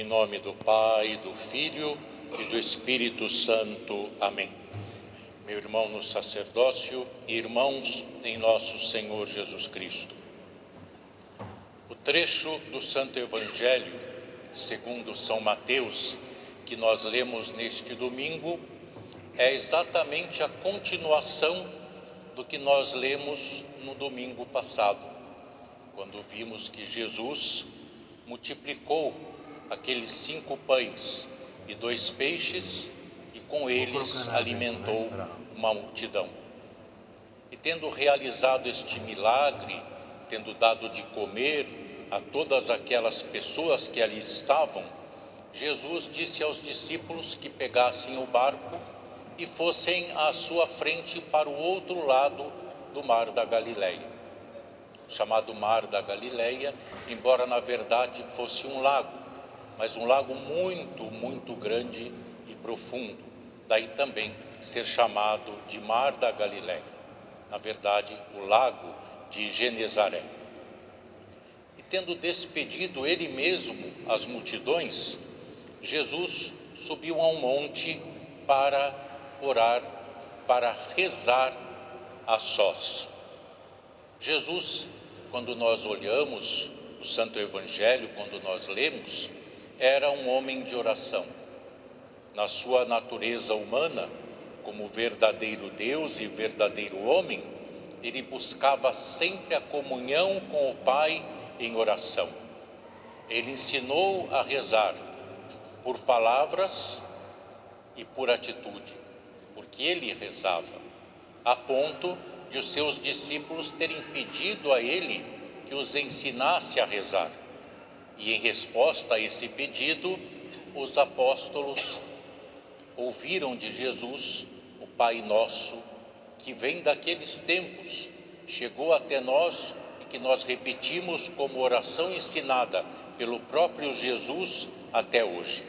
Em nome do Pai, do Filho e do Espírito Santo. Amém. Meu irmão no sacerdócio e irmãos em nosso Senhor Jesus Cristo. O trecho do Santo Evangelho, segundo São Mateus, que nós lemos neste domingo, é exatamente a continuação do que nós lemos no domingo passado, quando vimos que Jesus multiplicou aqueles 5 pães e 2 peixes e com eles alimentou uma multidão. E tendo realizado este milagre, tendo dado de comer a todas aquelas pessoas que ali estavam, Jesus disse aos discípulos que pegassem o barco e fossem à sua frente para o outro lado do Mar da Galileia. Chamado Mar da Galileia, embora na verdade fosse um lago, mas um lago muito grande e profundo, daí também ser chamado de Mar da Galileia, na verdade o lago de Genezaré. E tendo despedido ele mesmo as multidões, Jesus subiu a um monte para orar, para rezar a sós. Jesus, quando nós olhamos o Santo Evangelho, quando nós lemos, era um homem de oração. Na sua natureza humana, como verdadeiro Deus e verdadeiro homem, ele buscava sempre a comunhão com o Pai em oração. Ele ensinou a rezar por palavras e por atitude, porque ele rezava, a ponto de os seus discípulos terem pedido a ele que os ensinasse a rezar. E em resposta a esse pedido, os apóstolos ouviram de Jesus o Pai Nosso, que vem daqueles tempos, chegou até nós e que nós repetimos como oração ensinada pelo próprio Jesus até hoje.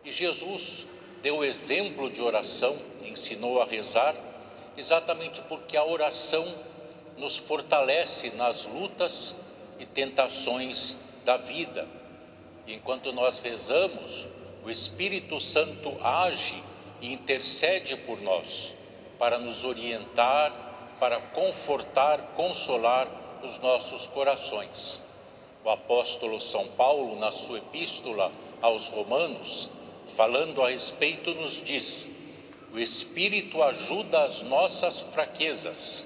E Jesus deu exemplo de oração, ensinou a rezar, exatamente porque a oração nos fortalece nas lutas e tentações da vida. E enquanto nós rezamos, o Espírito Santo age e intercede por nós, para nos orientar, para confortar, consolar os nossos corações. O apóstolo São Paulo, na sua epístola aos Romanos, falando a respeito, nos diz: o Espírito ajuda as nossas fraquezas,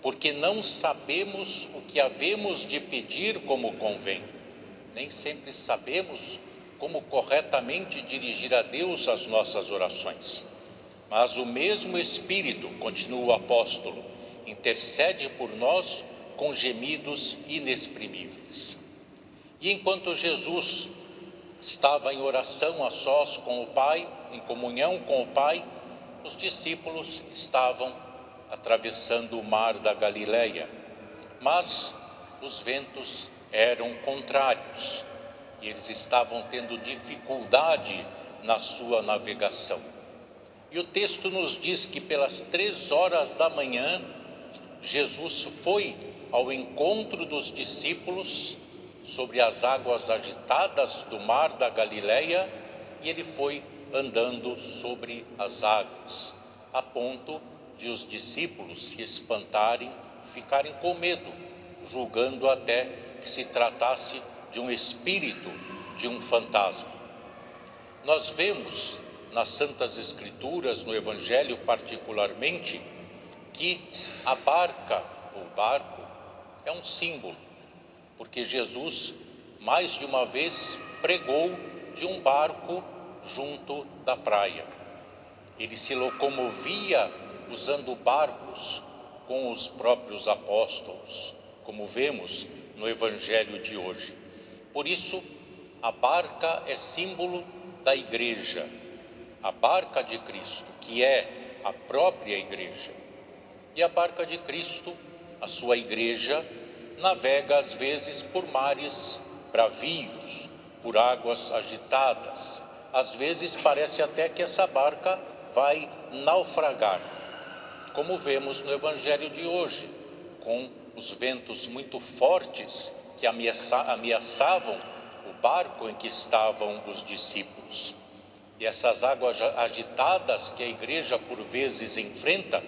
porque não sabemos o que havemos de pedir como convém. Nem sempre sabemos como corretamente dirigir a Deus as nossas orações. Mas o mesmo Espírito, continua o apóstolo, intercede por nós com gemidos inexprimíveis. E enquanto Jesus estava em oração a sós com o Pai, em comunhão com o Pai, os discípulos estavam atravessando o Mar da Galileia, mas os ventos eram contrários e eles estavam tendo dificuldade na sua navegação. E o texto nos diz que pelas 3 horas da manhã, Jesus foi ao encontro dos discípulos sobre as águas agitadas do Mar da Galileia, e ele foi andando sobre as águas, a ponto de os discípulos se espantarem, ficarem com medo, julgando até que se tratasse de um espírito, de um fantasma. Nós vemos nas Santas Escrituras, no Evangelho particularmente, que a barca, ou barco, é um símbolo, porque Jesus mais de uma vez pregou de um barco junto da praia. Ele se locomovia usando barcos com os próprios apóstolos, como vemos no Evangelho de hoje. Por isso, a barca é símbolo da igreja, a barca de Cristo, que é a própria igreja. E a barca de Cristo, a sua igreja, navega às vezes por mares bravios, por águas agitadas. Às vezes parece até que essa barca vai naufragar, como vemos no Evangelho de hoje, com os ventos muito fortes que ameaçavam o barco em que estavam os discípulos. E essas águas agitadas que a igreja por vezes enfrenta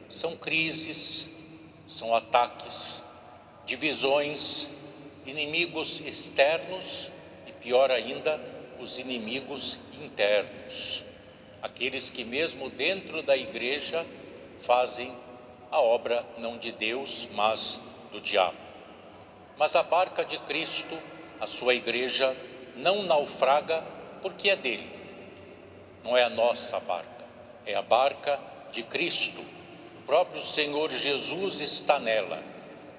são crises, são ataques, divisões, inimigos externos e, pior ainda, os inimigos internos. Aqueles que mesmo dentro da igreja fazem a obra não de Deus, mas do diabo. Mas a barca de Cristo, a sua igreja, não naufraga porque é dele. Não é a nossa barca, é a barca de Cristo. O próprio Senhor Jesus está nela.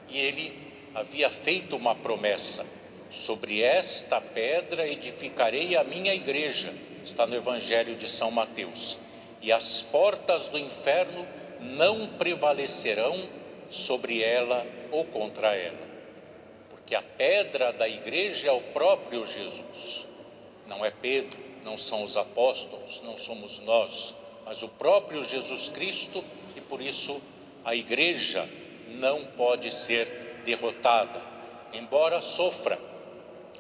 E ele havia feito uma promessa: sobre esta pedra edificarei a minha igreja. Está no Evangelho de São Mateus. E as portas do inferno não prevalecerão sobre ela ou contra ela. Porque a pedra da igreja é o próprio Jesus. Não é Pedro, não são os apóstolos, não somos nós, mas o próprio Jesus Cristo, e por isso a igreja não pode ser derrotada, embora sofra.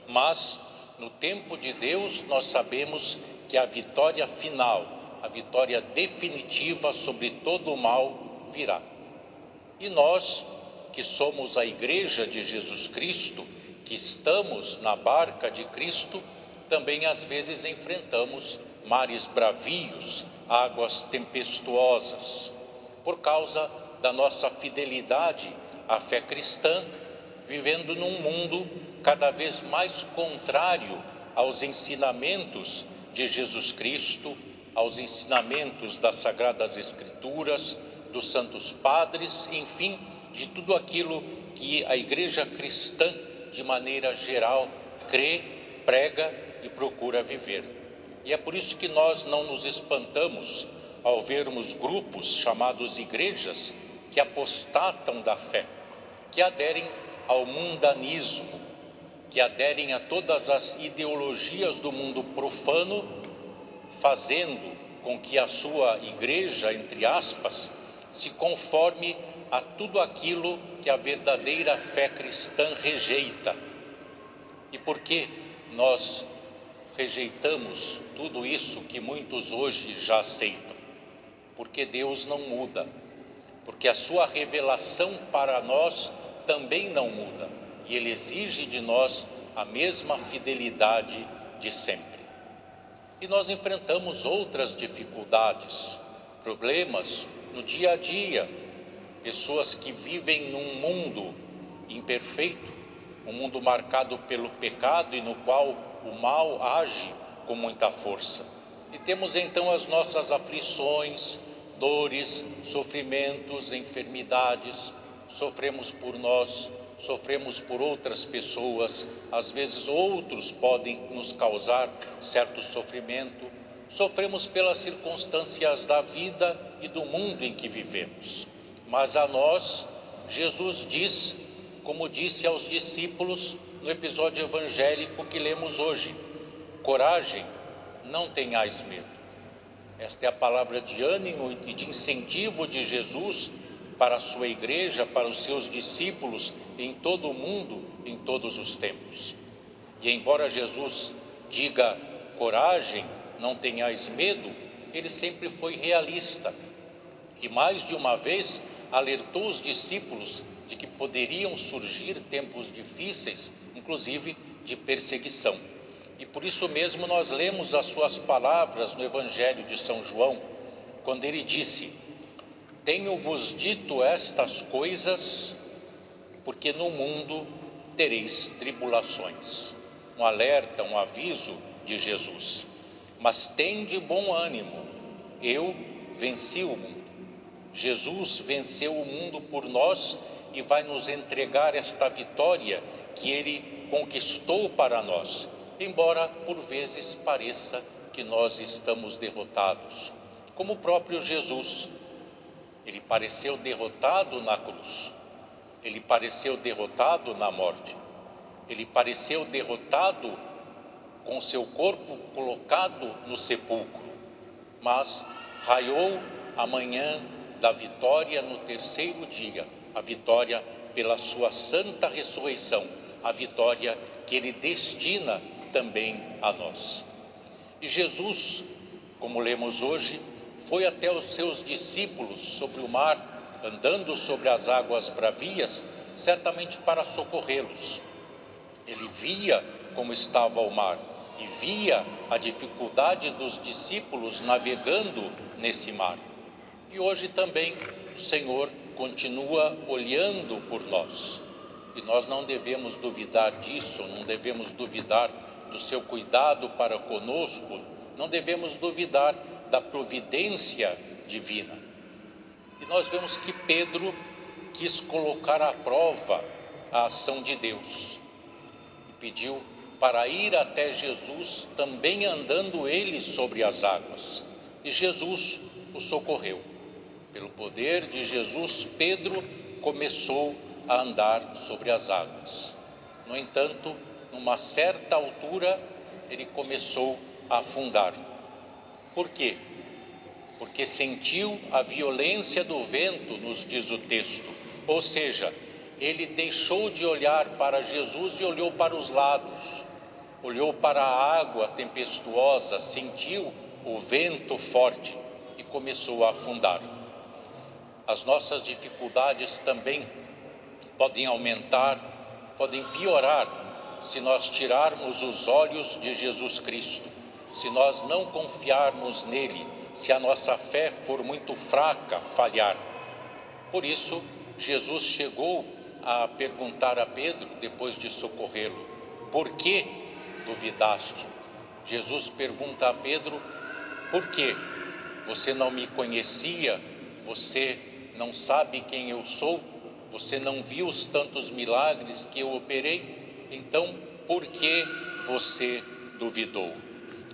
Mas no tempo de Deus nós sabemos que a vitória final, a vitória definitiva sobre todo o mal virá. E nós, que somos a igreja de Jesus Cristo, que estamos na barca de Cristo, também às vezes enfrentamos mares bravios, águas tempestuosas, por causa da nossa fidelidade à fé cristã, vivendo num mundo cada vez mais contrário aos ensinamentos de Jesus Cristo, aos ensinamentos das Sagradas Escrituras, dos Santos Padres, enfim, de tudo aquilo que a Igreja cristã, de maneira geral, crê, prega e procura viver. E é por isso que nós não nos espantamos ao vermos grupos chamados igrejas que apostatam da fé, que aderem ao mundanismo, que aderem a todas as ideologias do mundo profano, fazendo com que a sua igreja, entre aspas, se conforme a tudo aquilo que a verdadeira fé cristã rejeita. E por que nós rejeitamos tudo isso que muitos hoje já aceitam? Porque Deus não muda, porque a sua revelação para nós também não muda, e Ele exige de nós a mesma fidelidade de sempre. E nós enfrentamos outras dificuldades, problemas no dia a dia, pessoas que vivem num mundo imperfeito, um mundo marcado pelo pecado e no qual o mal age com muita força. E temos então as nossas aflições, dores, sofrimentos, enfermidades. Sofremos por nós, sofremos por outras pessoas, às vezes outros podem nos causar certo sofrimento. Sofremos pelas circunstâncias da vida e do mundo em que vivemos. Mas a nós, Jesus diz, como disse aos discípulos no episódio evangélico que lemos hoje: coragem, não tenhais medo. Esta é a palavra de ânimo e de incentivo de Jesus para a sua igreja, para os seus discípulos em todo o mundo, em todos os tempos. E embora Jesus diga coragem, não tenhais medo, ele sempre foi realista. E mais de uma vez alertou os discípulos de que poderiam surgir tempos difíceis, inclusive de perseguição. E por isso mesmo nós lemos as suas palavras no Evangelho de São João, quando ele disse: tenho-vos dito estas coisas, porque no mundo tereis tribulações. Um alerta, um aviso de Jesus. Mas tende bom ânimo, eu venci o mundo. Jesus venceu o mundo por nós e vai nos entregar esta vitória que ele conquistou para nós, embora por vezes pareça que nós estamos derrotados. Como o próprio Jesus, ele pareceu derrotado na cruz, ele pareceu derrotado na morte, ele pareceu derrotado com seu corpo colocado no sepulcro, mas raiou a manhã da vitória no terceiro dia, a vitória pela sua santa ressurreição, a vitória que Ele destina também a nós. E Jesus, como lemos hoje, foi até os seus discípulos sobre o mar, andando sobre as águas bravias, certamente para socorrê-los. Ele via como estava o mar e via a dificuldade dos discípulos navegando nesse mar. E hoje também o Senhor continua olhando por nós. E nós não devemos duvidar disso, não devemos duvidar do seu cuidado para conosco, não devemos duvidar da providência divina. E nós vemos que Pedro quis colocar à prova a ação de Deus e pediu para ir até Jesus, também andando ele sobre as águas. E Jesus o socorreu. Pelo poder de Jesus, Pedro começou a andar sobre as águas. No entanto, numa certa altura, ele começou a afundar. Por quê? Porque sentiu a violência do vento, nos diz o texto. Ou seja, ele deixou de olhar para Jesus e olhou para os lados. Olhou para a água tempestuosa, sentiu o vento forte e começou a afundar. As nossas dificuldades também podem aumentar, podem piorar, se nós tirarmos os olhos de Jesus Cristo, se nós não confiarmos nele, se a nossa fé for muito fraca, falhar. Por isso, Jesus chegou a perguntar a Pedro, depois de socorrê-lo: por que duvidaste? Jesus pergunta a Pedro: por quê? Você não me conhecia? Você não sabe quem eu sou? Você não viu os tantos milagres que eu operei? Então, por que você duvidou?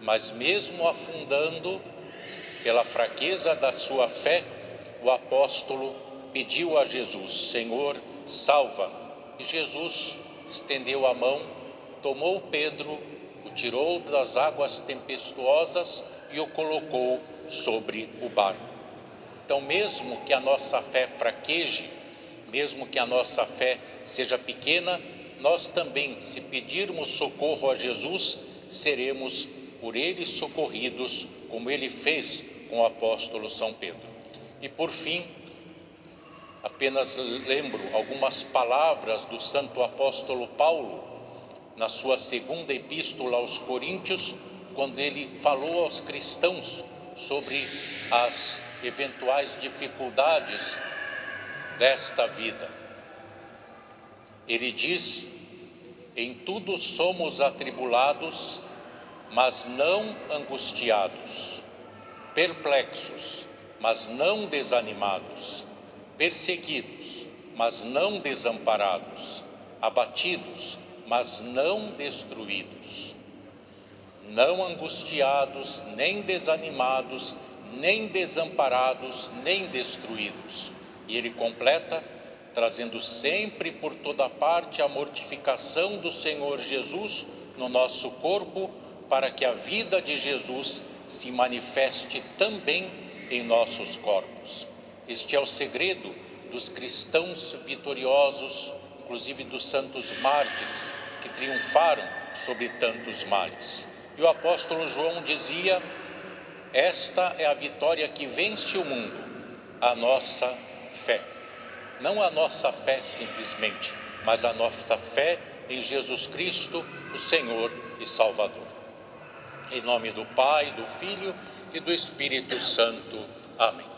Mas mesmo afundando, pela fraqueza da sua fé, o apóstolo pediu a Jesus: Senhor, salva-me. E Jesus estendeu a mão, tomou Pedro, o tirou das águas tempestuosas e o colocou sobre o barco. Então, mesmo que a nossa fé fraqueje, mesmo que a nossa fé seja pequena, nós também, se pedirmos socorro a Jesus, seremos por ele socorridos, como ele fez com o apóstolo São Pedro. E por fim, apenas lembro algumas palavras do santo apóstolo Paulo, na sua segunda epístola aos Coríntios, quando ele falou aos cristãos sobre as eventuais dificuldades desta vida. Ele diz: em tudo somos atribulados, mas não angustiados, perplexos, mas não desanimados, perseguidos, mas não desamparados, abatidos, mas não destruídos. Não angustiados, nem desanimados, nem desamparados, nem destruídos. E ele completa, trazendo sempre por toda parte a mortificação do Senhor Jesus no nosso corpo, para que a vida de Jesus se manifeste também em nossos corpos. Este é o segredo dos cristãos vitoriosos, inclusive dos santos mártires, que triunfaram sobre tantos males. E o apóstolo João dizia: esta é a vitória que vence o mundo, a nossa fé. Não a nossa fé simplesmente, mas a nossa fé em Jesus Cristo, o Senhor e Salvador. Em nome do Pai, do Filho e do Espírito Santo. Amém.